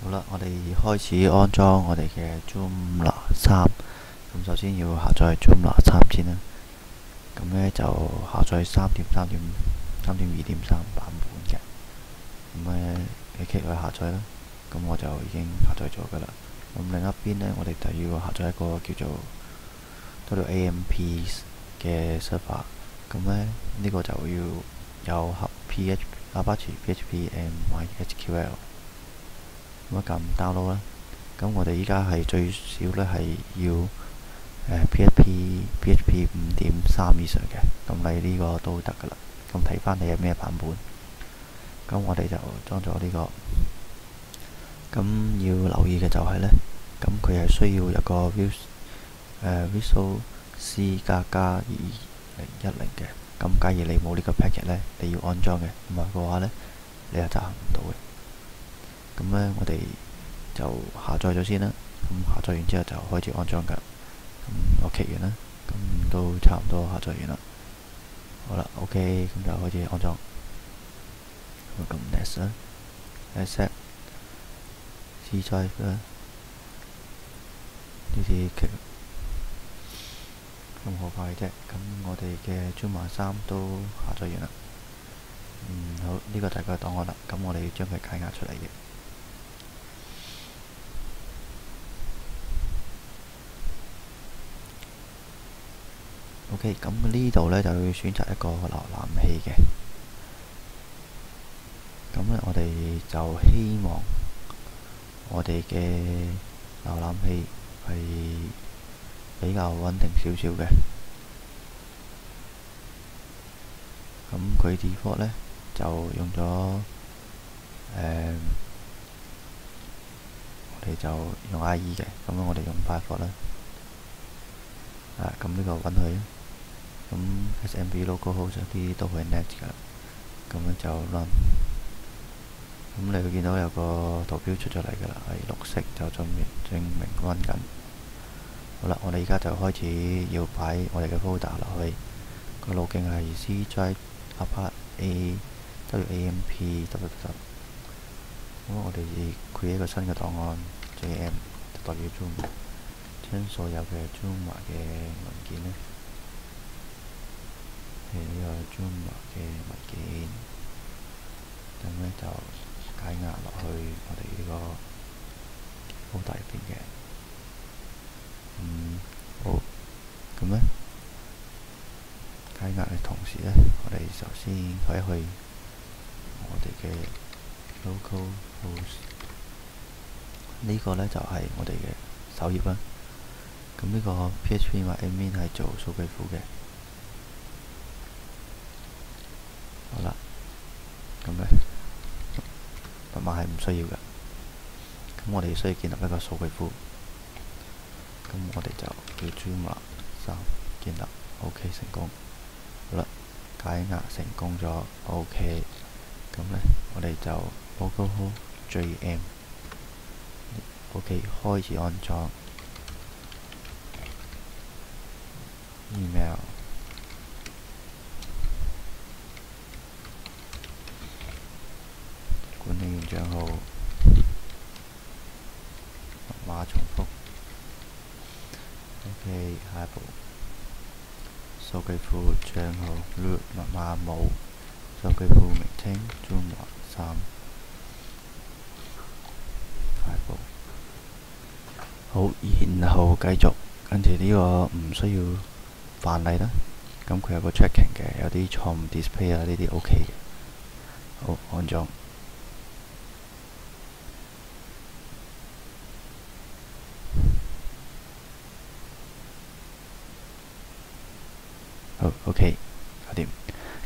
好啦，我哋開始安裝我哋嘅 Joomla 3。咁首先要下載 Joomla 3先啦。咁呢就下載3.2.3版本嘅。咁呢你 click 去下載啦。咁我就已經下載咗噶啦。咁另一邊呢，我哋就要下載一個叫做 WAMP 嘅 server。咁呢個就要有盒 Apache PHP and MySQL。咁撳 download 啦。咁我哋依家係最少呢係要PHP 5.3以上嘅。咁你呢個都得噶啦。咁睇翻你係咩版本。咁我哋就裝咗呢個。咁要留意嘅就係呢，咁佢係需要有個 Visual C 加2010嘅。咁假如你冇呢個 package 呢，你要安裝嘅，唔係嘅話呢，你係執行唔到嘅。咁呢，我哋就下載咗先啦。咁下載完之後就開始安裝㗎。咁我企完啦，咁都差唔多下載完啦。好啦 ，OK，咁就開始安裝。咁 next 啦 ，accept C drive 啦，呢啲其實咁好快啫。咁我哋嘅 Joomla 3都下載完啦。好，呢個就係個檔案啦。咁我哋要將佢解壓出嚟嘅。OK，咁呢度呢就要選擇一個瀏覽器嘅。咁呢，我哋就希望我哋嘅瀏覽器係比較穩定少少嘅。咁佢 default 呢就用咗我哋就用 IE 嘅。咁我哋用 Firefox 啦。咁呢個揾佢。咁 SMB localhost 啲都係 net 㗎。咁樣就 run。咁你會見到有個圖標出咗嚟㗎啦，係綠色，就證明 run 緊。好啦，我哋而家就開始要擺我哋嘅 folder 落去。個路徑係 C drive apart A WAMP。咁我哋create一個新嘅檔案 JM， 就代表 Joomla， 將所有嘅 Joomla 嘅文件呢，係呢個 Joomla 嘅文件，咁呢就解壓落去我哋呢個 folder 入邊嘅。好，咁呢解壓嘅同時呢，我哋首先開去我哋嘅 localhost， 呢個呢就係我哋嘅首頁啦。咁呢個 PHP/admin 係做數據庫嘅。好啦，咁呢密碼係唔需要嘅。咁我哋需要建立一個數據庫。咁我哋就叫 Joomla 3建立 ，OK 成功。好啦，解壓成功咗 ，OK。咁呢，我哋就 localhost JM，OK 開始安裝 email。管理員帳號，密碼重複。OK， 下一步，數據庫帳號 root 密碼冇，數據庫名稱 Joomla 3。下一步，好，然後繼續，跟住呢個唔需要範例啦。咁佢有個 tracking 嘅，有啲錯誤 display 啊，呢啲 OK 嘅。好，安裝。好 OK， 搞掂。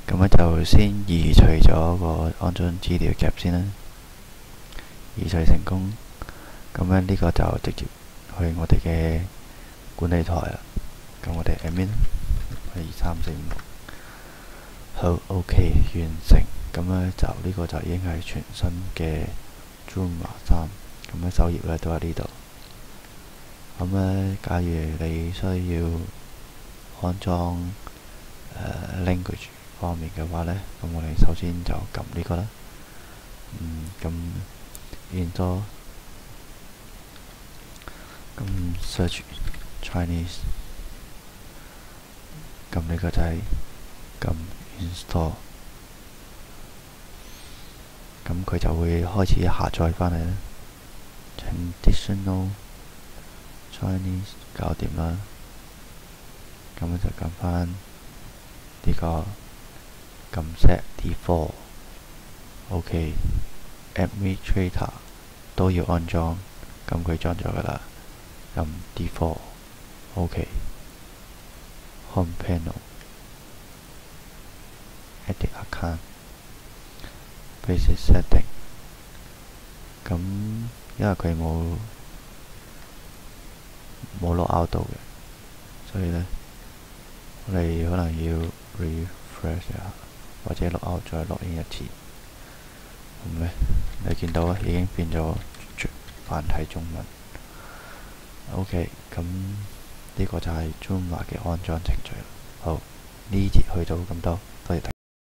咁呢就先移除咗個安裝資料夾先啦。移除成功。咁呢個就直接去我哋嘅管理台啦。咁我哋 admin 1 2 3 4 5 6。好 OK， 完成。咁呢就呢個就已經係全新嘅 Joomla 3。咁呢首頁呢都喺呢度。咁呢，假如你需要安裝language 方面嘅話呢，咁我哋首先就撳呢個啦。咁 install 咁 search Chinese， 撳呢個掣，撳 install， 咁佢就會開始下載返嚟啦。Traditional Chinese 搞掂啦，咁就撳返呢個撳 set default。OK，administrator 都要安裝，咁佢裝咗㗎喇。撳 default。OK，home panel，edit account，basic setting。咁因為佢冇log out 到嘅，所以呢，我哋可能要 refresh 一下，或者 log out 再 log in 一次。咁呢，你見到已經變咗繁體中文。OK， 咁呢個就係 Joomla 嘅安裝程序啦。好，呢節去到咁多。